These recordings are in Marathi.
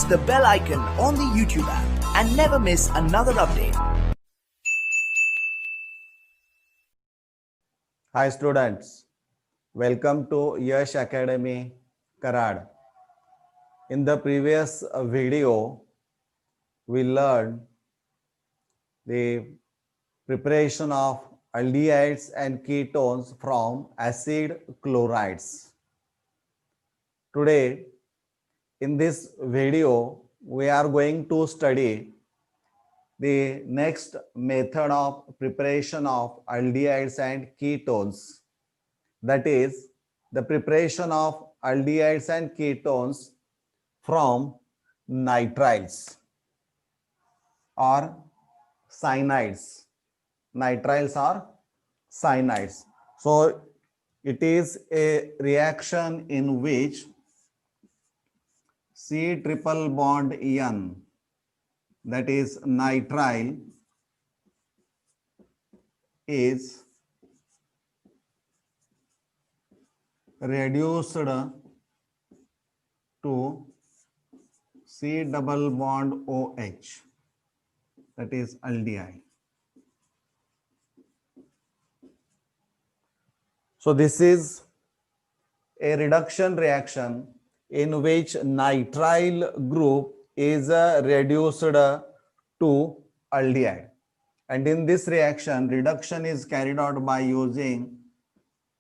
the bell icon on the YouTube app and never miss another update. Hi students, welcome to Yash Academy Karad. In the previous video, we learned the preparation of aldehydes and ketones from acid chlorides. Today, in this video, we are going to study the next method of preparation of aldehydes and ketones, that is the preparation of aldehydes and ketones from nitriles or cyanides. Nitriles or cyanides. So it is a reaction in which C triple bond N, that is nitrile, is reduced to C double bond OH, that is aldehyde. So this is a reduction reaction in which nitrile group is reduced to aldehyde. And in this reaction, reduction is carried out by using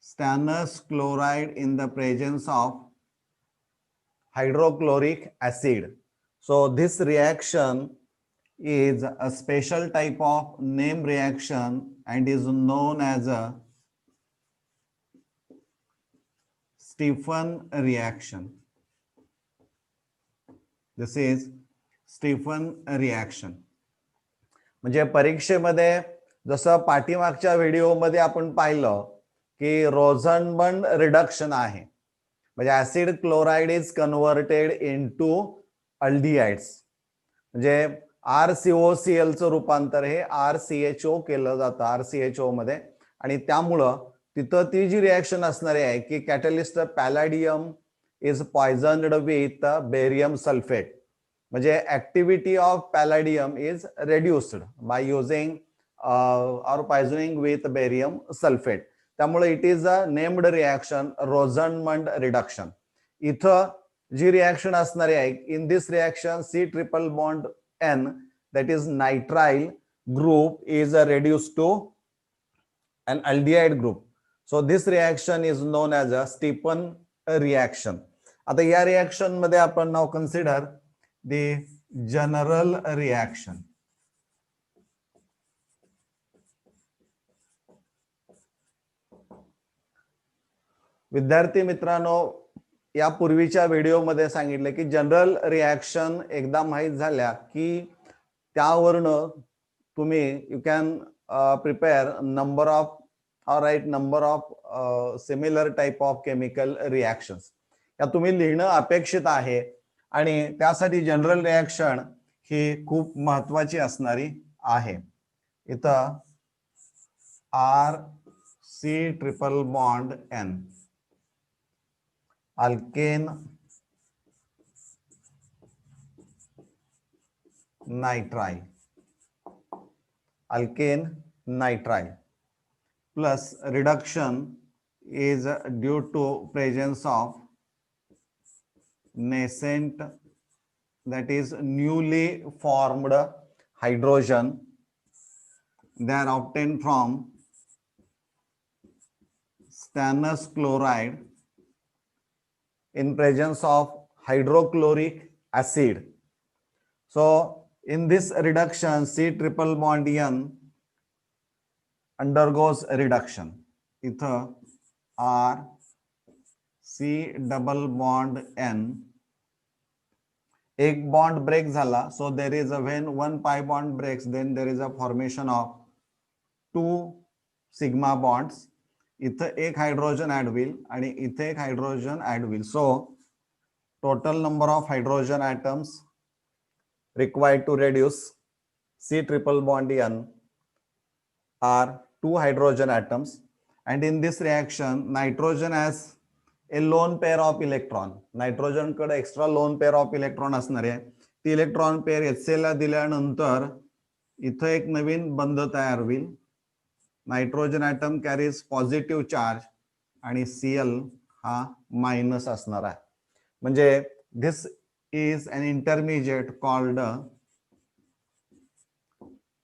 stannous chloride in the presence of hydrochloric acid. So this reaction is a special type of name reaction and is known as a Stephan reaction. This is Stephan reaction. म्हणजे परीक्षेमध्ये जसं पाठीमागच्या व्हिडिओमध्ये आपण पाहिलं की रोझनबर्ग रिडक्शन आहे, म्हणजे acid chloride is converted into aldehydes, म्हणजे RCOCl चं रूपांतर हे RCHO केलं जातं RCHO मध्ये, आणि त्यामुळं तिथं ती जी रिएक्शन असणारी आहे की catalyst palladium is poisoned with barium sulphate, म्हणजे activity of palladium is reduced by using or poisoning with barium sulphate. त्यामुळे it is a named reaction Rosenmund reduction. इथं जी रिएक्शन असणारी आहे, in this reaction C triple bond N, that is nitrile group, is reduced to an aldehyde group. So this reaction is known as a Stephan reaction. आता या रिएक्शन मध्ये आपण नाव कन्सिडर the general reaction. विद्यार्थी मित्रांनो, या पूर्वीच्या व्हिडिओमध्ये सांगितलं की जनरल रिएक्शन एकदा माहित झाल्या की त्यावरनं तुम्ही you can prepare number of or write number of similar type of chemical reactions, या तुम्ही लिहिणं अपेक्षित आहे. आणि त्यासाठी जनरल रिएक्शन ही खूप महत्वाची असणारी आहे. इथं RC triple bond N, alkane nitrile, alkane nitrile plus reduction is due to presence of nascent, that is newly formed hydrogen. They are obtained from stannous chloride in presence of hydrochloric acid. So in this reduction, C triple bond N undergoes reduction. इथं RC double bond N, एक बॉन्ड ब्रेक झाला, so there is a, when one pi bond breaks, then there is a formation of two sigma bonds. इथं एक हायड्रोजन ऍड होईल आणि इथे एक हायड्रोजन ऍड होईल. So total number of hydrogen atoms required to reduce C triple bond N are 2 hydrogen atoms, and in this reaction nitrogen has a lone pair of electron. Nitrogen कडे extra lone pair of electron असणार आहे, ती इलेक्ट्रॉन पेअर HCl ला दिल्यानंतर इथं एक नवीन बंध तयार होईल. Nitrogen atom carries positive charge आणि Cl हा मायनस असणार आहे. म्हणजे this is an intermediate called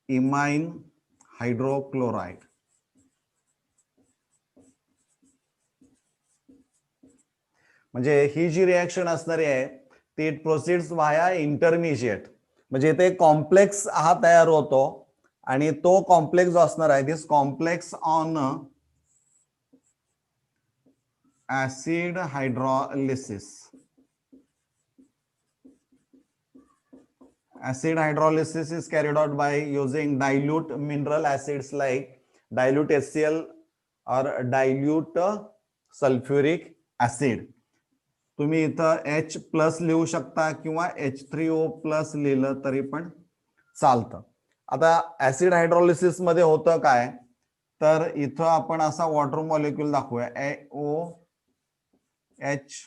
imine hydrochloride. म्हणजे ही जी रिएक्शन असणारी आहे ती इट प्रोसीड्स व्हाया इंटरमिजिएट. म्हणजे इथे कॉम्प्लेक्स हा तयार होतो आणि तो कॉम्प्लेक्स जो असणार आहे this complex on acid hydrolysis. Acid hydrolysis is carried out by using dilute mineral acids like dilute HCl or dilute sulfuric acid. तुम्ही इथं H प्लस लिहू शकता किंवा H3O प्लस लिहिलं तरी पण चालतं. आता ऍसिड हायड्रोलिसिस मध्ये होतं काय, तर इथं आपण असा वॉटर मॉलिक्यूल दाखवूया AOH.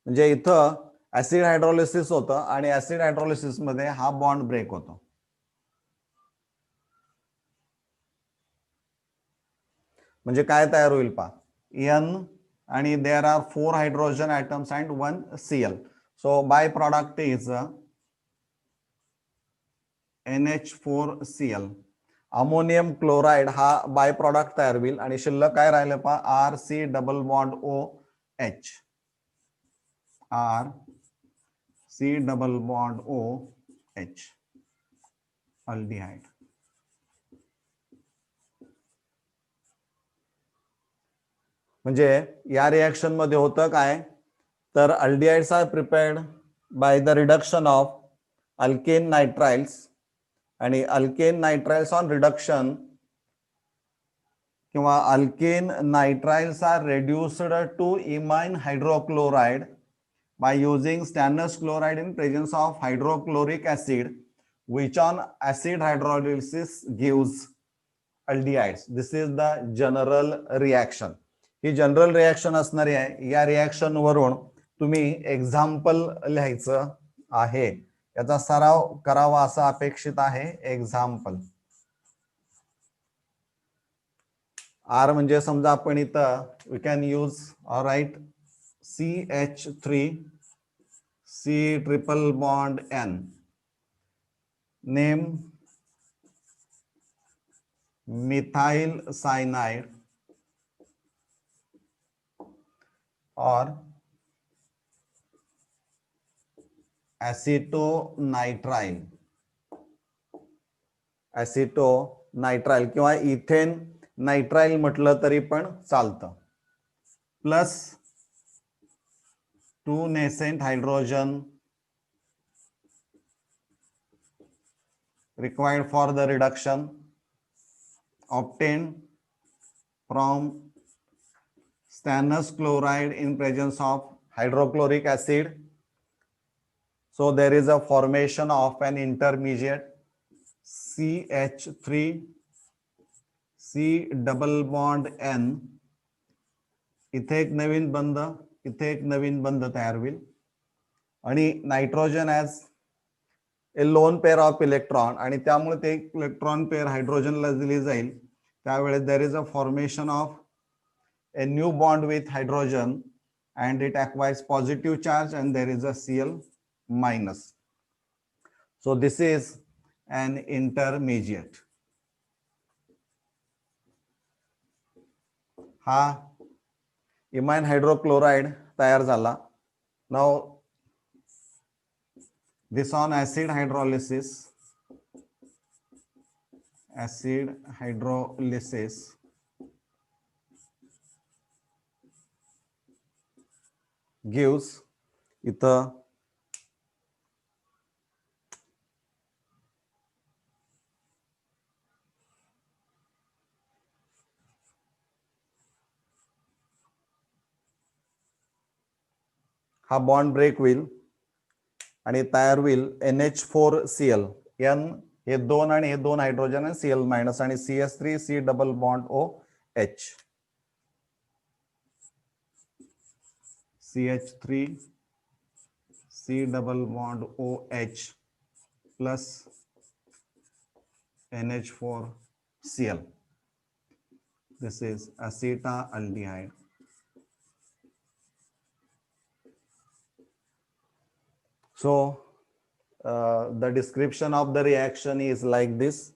म्हणजे इथं ऍसिड हायड्रोलिसिस होतं आणि ऍसिड हायड्रोलिसिस मध्ये हा बॉन्ड ब्रेक होतो. म्हणजे काय तयार होईल पहा, N आणि there are 4 hydrogen atoms and 1 Cl. So by product is NH4Cl. Ammonium chloride हा बाय प्रॉडक्ट तयार होईल आणि शिल्लक काय राहिलं पहा RC double bond OH. C double bond OH aldehyde. म्हणजे या रिएक्शन मध्ये होतं काय, तर aldehydes are prepared by the reduction of alkane nitriles आणि अल्केन नायट्राइल्स ऑन रिडक्शन किंवा alkane nitriles are reduced to imine hydrochloride by using stannous chloride in presence of hydrochloric acid, which on acid hydrolysis gives aldehydes. This is the general reaction. He general reaction असणारी आहे. या रिएक्शन वरून तुम्ही एक्झाम्पल लिहायचं आहे, याचा सराव करावा असं अपेक्षित आहे. एक्झाम्पल R म्हणजे समजा आपण इथं we can use right CH3 C triple bond N. Name methyl cyanide or acetonitrile. acetonitrile किंवा इथेन नायट्राइल म्हटलं तरी पण चालतं. Plus 2 nascent hydrogen required for the reduction obtained from stannous chloride in presence of hydrochloric acid. So there is a formation of an intermediate CH3 C double bond N. इथे एक नवीन बंध, इथे एक नवीन बंध तयार होईल आणि nitrogen has a lone pair of electron आणि त्यामुळे ते इलेक्ट्रॉन पेअर हायड्रोजनला दिली जाईल. त्यावेळेस there is a formation of a new bond with hydrogen and it acquires positive charge and there is a Cl minus. So this is an intermediate. हा इमाइन हायड्रोक्लोराइड तयार झाला. Now this on acid hydrolysis gives इथं हा बॉन्ड ब्रेक होईल आणि तयार होईल NH4Cl. N हे 2 आणि हे 2 हायड्रोजन आणि Cl मायनस आणि CH3 C double bond OH. CH3 C double bond OH plus NH4Cl. This is acetaldehyde. So the description of the reaction is like this.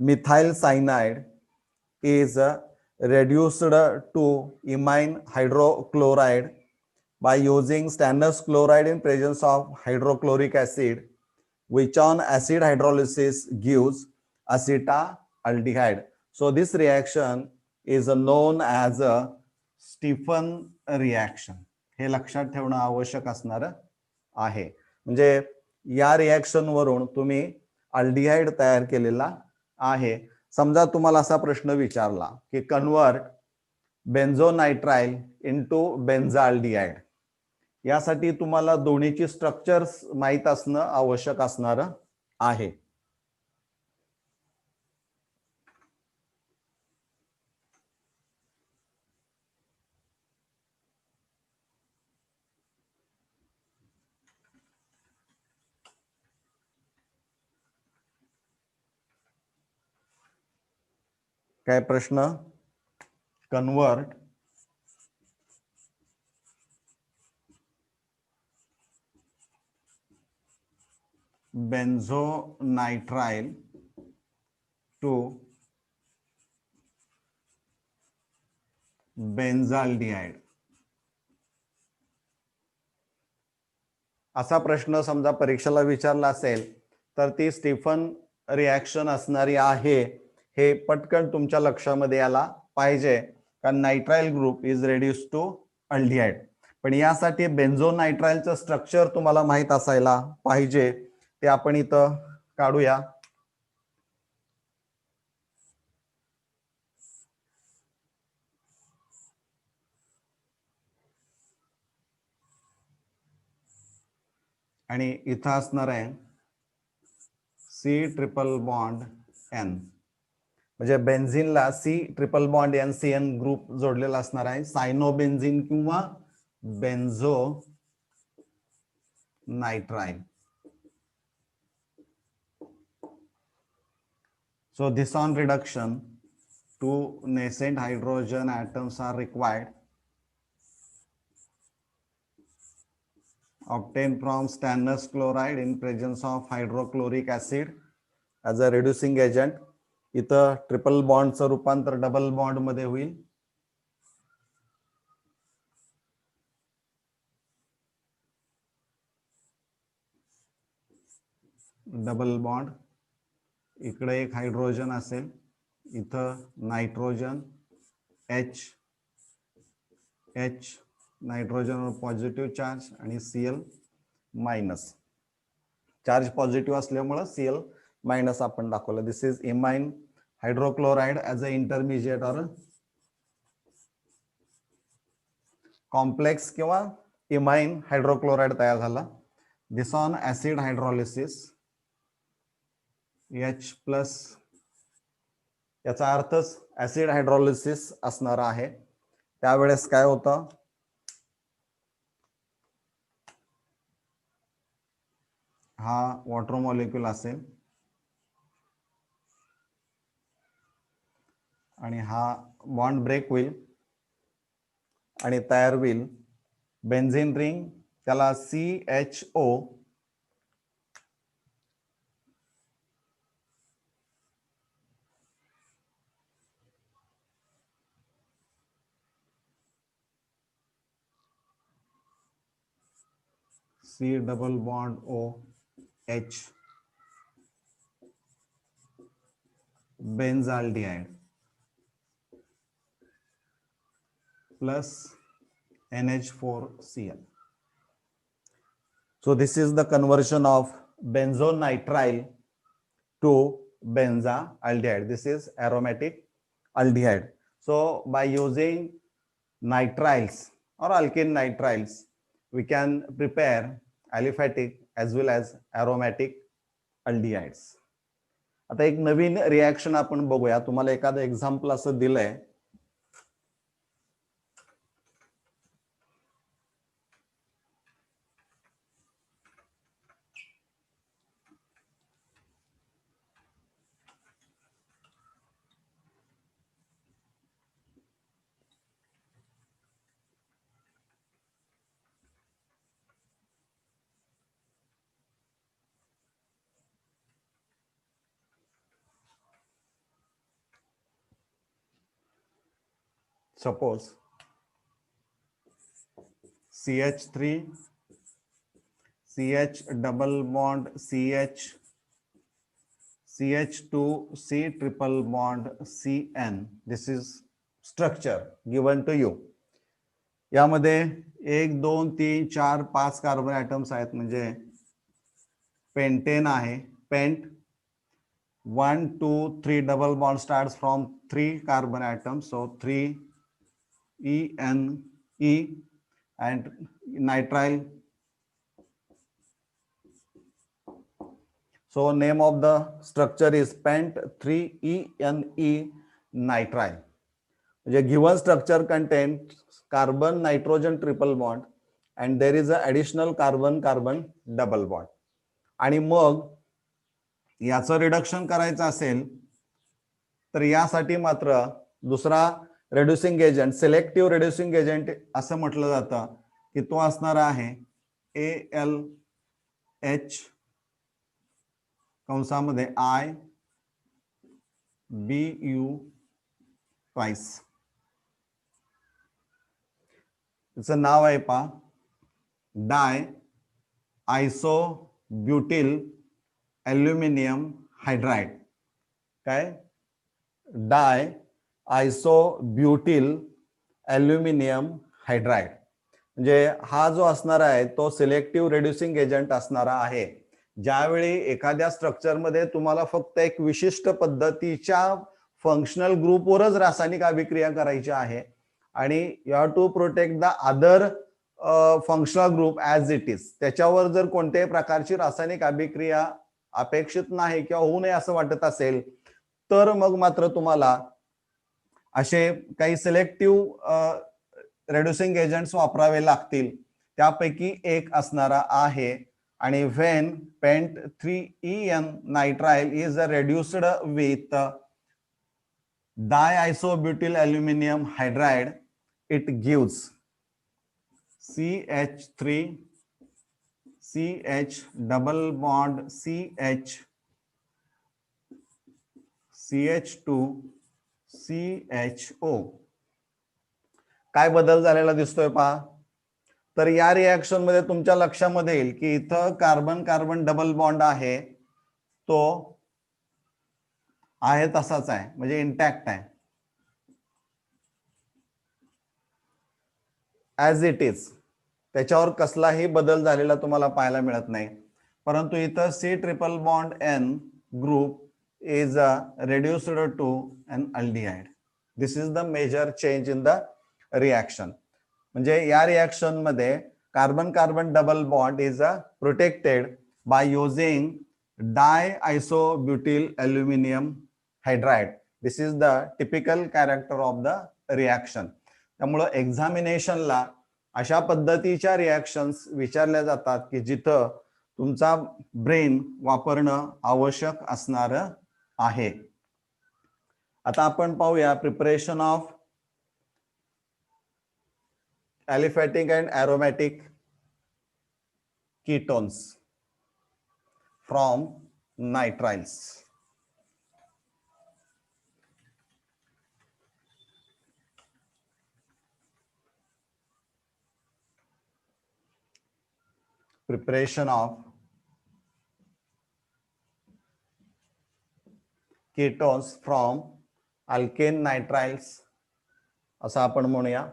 Methyl cyanide is reduced to imine hydrochloride by using stannous chloride in presence of hydrochloric acid, which on acid hydrolysis gives acetaldehyde. So this reaction is known as a Stephan reaction. हे लक्षात ठेवणं आवश्यक असणार आहे. म्हणजे या रिएक्शन वरून तुम्ही अल्डिहाइड तयार केलेला आहे. समजा तुम्हाला असा प्रश्न विचारला की कन्वर्ट बेन्झोनायट्राइल इनटू बेन्झाल्डिहाइड, यासाठी तुम्हाला दोन्हीची स्ट्रक्चर्स माहित असणं आवश्यक असणार आहे. काय प्रश्न? Convert benzonitrile to benzaldehyde. असा प्रश्न समजा परीक्षेला विचारला असेल तर ती स्टीफन रिएक्शन असणारी आहे हे पटकन तुमच्या लक्षामध्ये यायला पाहिजे, कारण nitrile group is reduce to aldehyde. पण यासाठी बेन्झोनायट्राइलचं स्ट्रक्चर तुम्हाला माहित असायला पाहिजे. ते आपण इथं काढूया. आणि इथं असणार आहे C ट्रिपल बॉन्ड N. म्हणजे बेन्झिनला C triple bond NCN group जोडलेला असणार आहे. सायनोबेन्झिन किंवा बेन्झो nitrile. So this on reduction, 2 nascent hydrogen atoms are required, obtained from stannous chloride in presence of hydrochloric acid as a reducing agent. इथं ट्रिपल बॉन्डचं रूपांतर डबल बॉन्ड मध्ये होईल. डबल बॉन्ड, इकडे एक हायड्रोजन असेल, इथं nitrogen H nitrogen positive charge आणि Cl मायनस. चार्ज पॉझिटिव्ह असल्यामुळे Cl मायनस आपण दाखवलं. This is imine hydrochloride as a intermediate or complex किंवा इमाइन हायड्रोक्लोराइड तयार झाला. This on acid hydrolysis H plus, याचा अर्थच ऍसिड हायड्रोलिसिस असणार आहे. त्यावेळेस काय होतं, हा वॉटर मॉलिक्यूल असेल आणि हा बॉन्ड ब्रेक होईल आणि तयार होईल बेन्झीन रिंग, त्याला CHO C double bond OH benzaldehyde plus NH4Cl. So this is the conversion of benzonitrile to benzaldehyde. This is aromatic aldehyde. So by using nitriles or alkene nitriles, we can prepare aliphatic as well as aromatic aldehydes. आता एक नवीन रिएक्शन आपण बघूया. तुम्हाला एखादं एक्झाम्पल असं दिलंय, Suppose CH3 CH double bond CH CH2 C triple bond CN. This is structure given to you. यामध्ये 1 2 3 4 5 कार्बन ॲटम्स आहेत, म्हणजे पेंटेन आहे, paint 1 2 3 double bond starts from 3 carbon atoms, so 3 ENE, and nitrile. So name of the structure is pent 3ENE nitrile. The given structure contains carbon nitrogen triple bond and there is an additional carbon carbon double bond. आणि मग याचं रिडक्शन करायचं असेल तर यासाठी मात्र दुसरा reducing agent, selective reducing agent असं म्हटलं जातं की तो असणार आहे ALH कंसामध्ये IBU ट्वाइस. त्याचं नाव आहे पहा डाय आयसोब्युटिल ॲल्युमिनियम हायड्राइड. काय? डाय आयसोब्युटिल ॲल्युमिनियम हायड्राइड. म्हणजे हा जो असणार आहे तो सिलेक्टिव्ह रेड्युसिंग एजंट असणारा आहे. ज्यावेळी एखाद्या स्ट्रक्चरमध्ये तुम्हाला फक्त एक विशिष्ट पद्धतीच्या फंक्शनल ग्रुपवरच रासायनिक अभिक्रिया करायची आहे आणि you have to protect the other functional group as it is, त्याच्यावर जर कोणत्याही प्रकारची रासायनिक अभिक्रिया अपेक्षित नाही किंवा होऊ नये असं वाटत असेल तर मग मात्र तुम्हाला असे काही सिलेक्टिव्ह रेड्युसिंग एजंट्स वापरावे लागतील. त्यापैकी एक असणारा आहे. आणि when pent 3EN nitrile is reduced with diisobutyl aluminum hydride, it gives CH3 CH double bond CH CH2 CHO. काय बदल झालेला दिसतोय पहा. तर या रिएक्शन मध्ये तुमच्या लक्षामध्ये येईल की इथं कार्बन कार्बन डबल बॉन्ड आहे तो आहे तसाच आहे, म्हणजे इंटॅक्ट आहे ॲज इट इज. त्याच्यावर कसलाही बदल झालेला तुम्हाला पाहायला मिळत नाही. परंतु इथं C triple bond N group is reduced to an aldehyde. This is the major change in the reaction. म्हणजे या रिएक्शन मध्ये carbon carbon double bond is protected by using diisobutyl aluminium hydride. This is the typical character of the reaction. त्यामुळे एक्झामिनेशनला अशा पद्धतीच्या रिएक्शन्स विचारल्या जातात की जिथं तुमचा ब्रेन वापरणं आवश्यक असणार आहे. आता आपण पाहूया preparation of aliphatic and aromatic ketones from nitriles. Preparation of ketones from alkane nitriles असं आपण म्हणूया.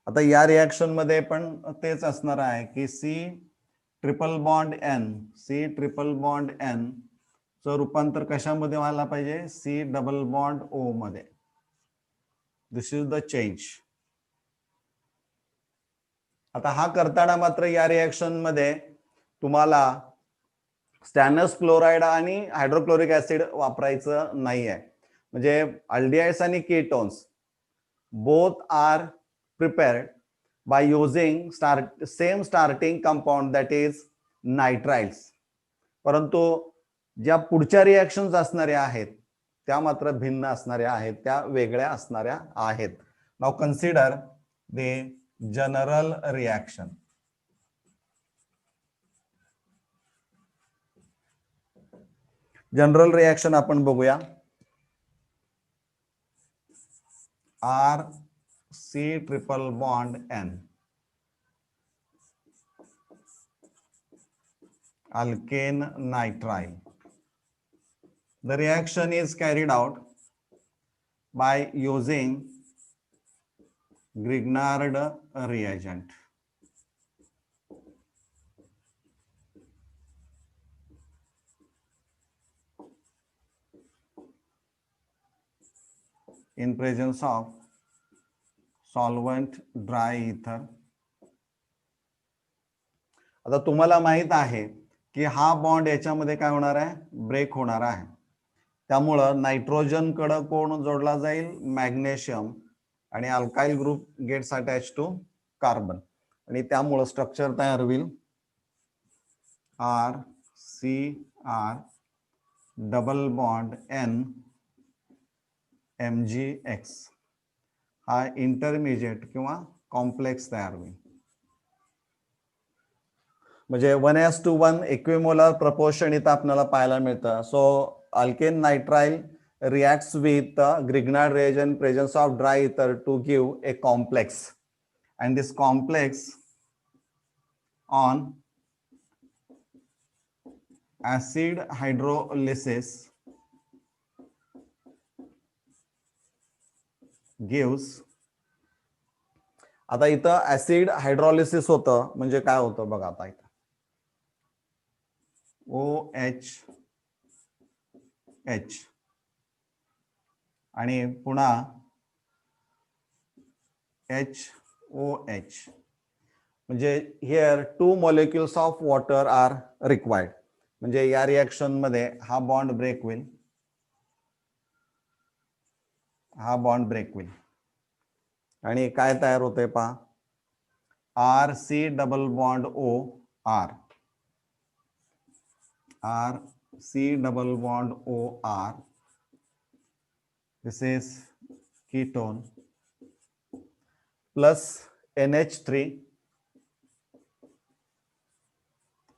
आता या रिएक्शन मध्ये पण तेच असणार आहे की C ट्रिपल बॉन्ड N चं रूपांतर कशामध्ये व्हायला पाहिजे? C डबल बॉन्ड O मध्ये. दिस इज द चेंज. आता हा करताना मात्र या रिएक्शन मध्ये तुम्हाला स्टॅनस क्लोराइड आणि हायड्रोक्लोरिक ऍसिड वापरायचं नाहीये. म्हणजे अल्डिहाइड्स आणि ketones both are prepared by using same starting compound, that is nitriles. परंतु ज्या पुढच्या रिएक्शन्स असणाऱ्या आहेत त्या मात्र भिन्न असणाऱ्या आहेत, त्या वेगळ्या असणाऱ्या आहेत. Now consider the general reaction. General reaction आपण बघूया. R C triple bond N, alkane nitrile. The reaction is carried out by using Grignard reagent. In presence of solvent dry ether. आता तुम्हाला माहित आहे की हा बॉन्ड याच्यामध्ये काय होणार आहे, ब्रेक होणार आहे. त्यामुळं नायट्रोजन कडे कोण जोडला जाईल, मॅग्नेशियम, आणि alkyl group gets attach to carbon, आणि त्यामुळं स्ट्रक्चर तयार होईल RCr double bond N MgX. हा इंटरमिजिएट किंवा कॉम्प्लेक्स तयार होईल. म्हणजे 1:1 इक्विमोलर प्रपोर्शन इथं आपल्याला पाहायला मिळतं. So alkane nitrile reacts with Grignard reagent presence of dry ether to give a complex, and this complex on acid hydrolysis gives. आता इथं ऍसिड हायड्रॉलिसिस होतं म्हणजे काय होतं बघा. आता इथं OH आणि पुन्हा HOH, म्हणजे here 2 molecules of water are required. म्हणजे या रिएक्शन मध्ये हा बॉन्ड ब्रेक होईल, हा बॉन्ड ब्रेक होईल, आणि काय तयार होते पहा, RC double bond OR, RC double bond OR. This is ketone plus NH3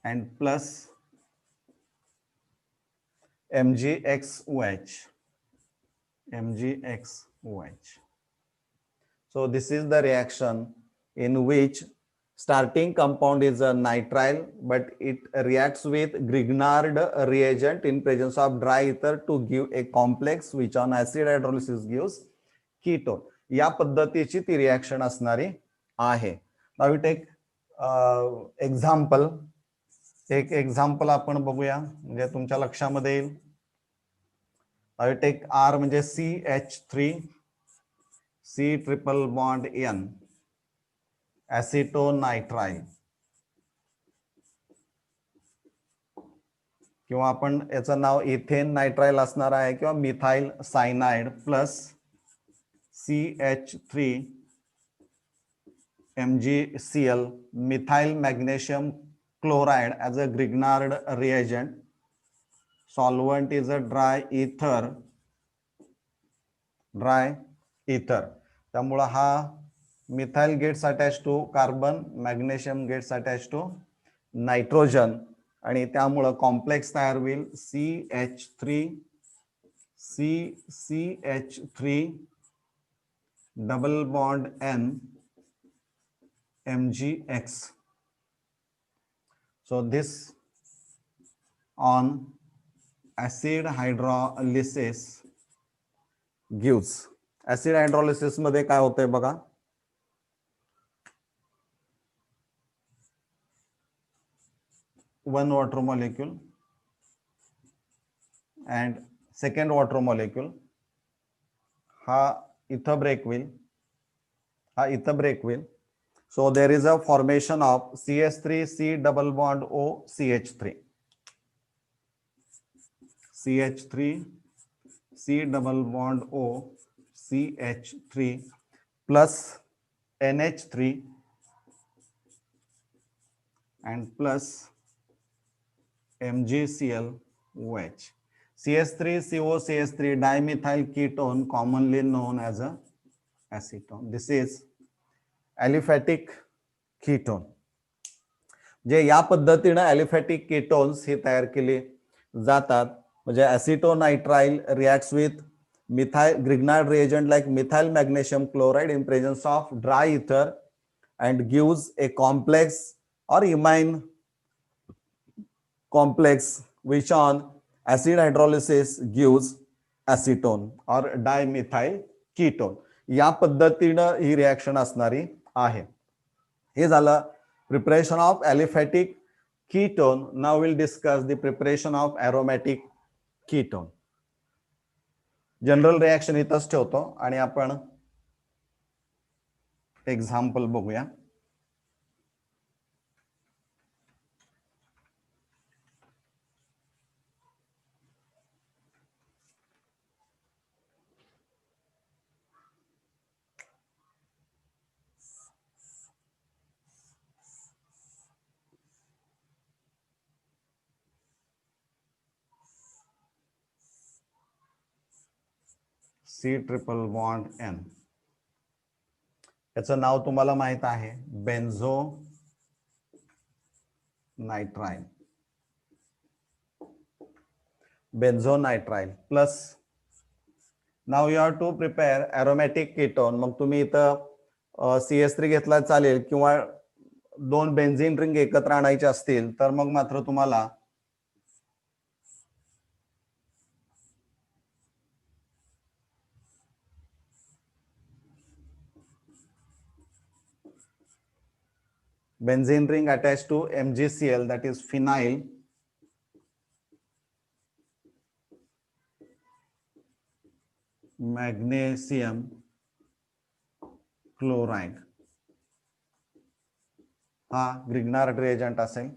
and plus MgXOH. So this is the reaction in which starting compound is a nitrile, but it reacts with Grignard reagent in presence of dry ether to give a complex which on acid hydrolysis gives ketone. या पद्धतीची ती रिएक्शन असणारी आहे. Now we take example. एक एक्झाम्पल आपण बघूया म्हणजे तुमच्या लक्षामध्ये येईल. नाउ वी टेक R म्हणजे CH3 C triple bond N ऍसिटोनायट्राइल, किंवा आपण याचं नाव इथेन नायट्राइल असणार आहे, किंवा methyl cyanide plus CH3 MgCl methyl magnesium chloride as a Grignard reagent. Solvent is a dry ether. त्यामुळे हा methyl gets attach to carbon, magnesium gets attach to nitrogen, आणि त्यामुळे कॉम्प्लेक्स तयार होईल CH3 double bond N MgX. So this on acid hydrolysis gives. Acid hydrolysis मध्ये काय होतंय बघा, one water molecule and second water molecule हा इथं ब्रेक होईल, so there is a formation of CH3 C double bond O CH3, CH3 C double bond O CH3 plus NH3 and plus MgClOH. CH3CO CH3 dimethyl ketone commonly known as a acetone. This is aliphatic ketone. जे या पद्धतीने aliphatic ketones हे तयार केले जातात. म्हणजे acetonitrile reacts with Grignard reagent like methyl magnesium chloride in presence of dry ether and gives a complex or imine complex which on acid hydrolysis gives acetone or dimethyl ketone. या पद्धतीनं ही रिएक्शन असणारी आहे. हे झालं preparation of aliphatic ketone. Now will discuss the preparation of aromatic ketone. General reaction इथंच ठेवतो आणि आपण एक्झाम्पल बघूया. C triple bond N. याचं नाव तुम्हाला माहित आहे, benzonitrile. Benzonitrile plus. Now you have to prepare aromatic ketone. मग तुम्ही इथं CS3 घेतला चालेल किंवा 2 बेन्झीन रिंग एकत्र आणायचे असतील तर मग मात्र तुम्हाला benzene ring attached to MgCl, that is phenyl magnesium chloride. हा ग्रिग्नार्ड रिएजंट असेल.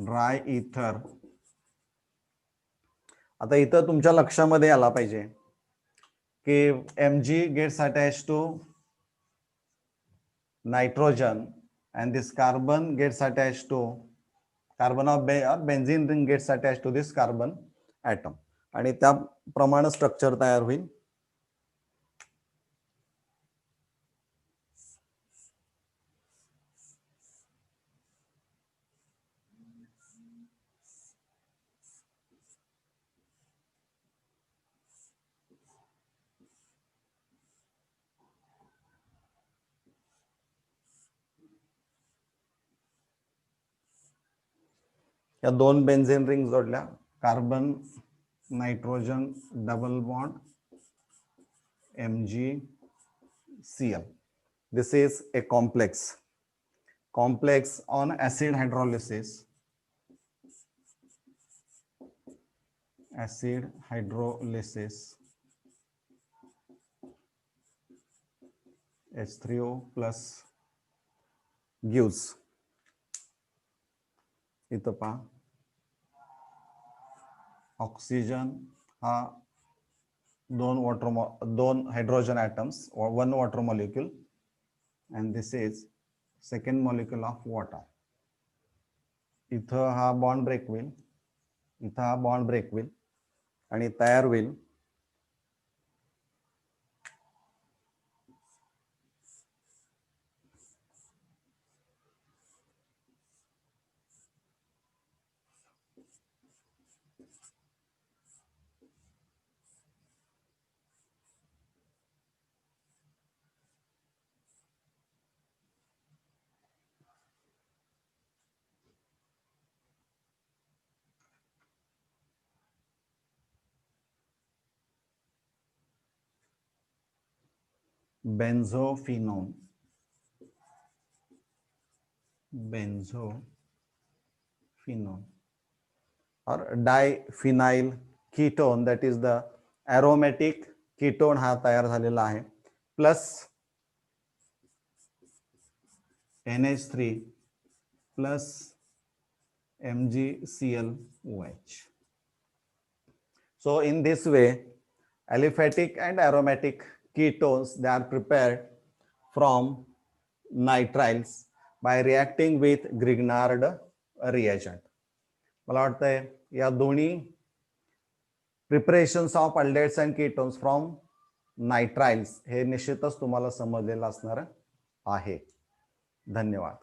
ड्राय इथर. आता इथं तुमच्या लक्षामध्ये आला पाहिजे की Mg gets attached to nitrogen and this carbon gets attached to carbon of benzene ring gets attached to this carbon atom आणि त्याप्रमाणे स्ट्रक्चर तयार होईल. या 2 बेन्झीन रिंग जोडल्या, carbon nitrogen double bond MgCl. This is a complex on acid hydrolysis. H3O plus gives इथं पहा ऑक्सिजन हा 2 hydrogen atoms or 1 water molecule and this is second molecule of water. इथं हा बॉन्ड ब्रेक होईल, इथं हा बॉन्ड ब्रेक होईल आणि तयार होईल benzophenone or diphenyl ketone, that is the aromatic ketone हा तयार झालेला आहे, plus NH3 plus MgClOH. So in this way aliphatic and aromatic ketones, they are prepared from nitriles by reacting with Grignard reagent. मला वाटतंय या दोन्ही preparations of aldehydes and ketones from nitriles हे निश्चितच तुम्हाला समजलेलं असणार आहे. धन्यवाद.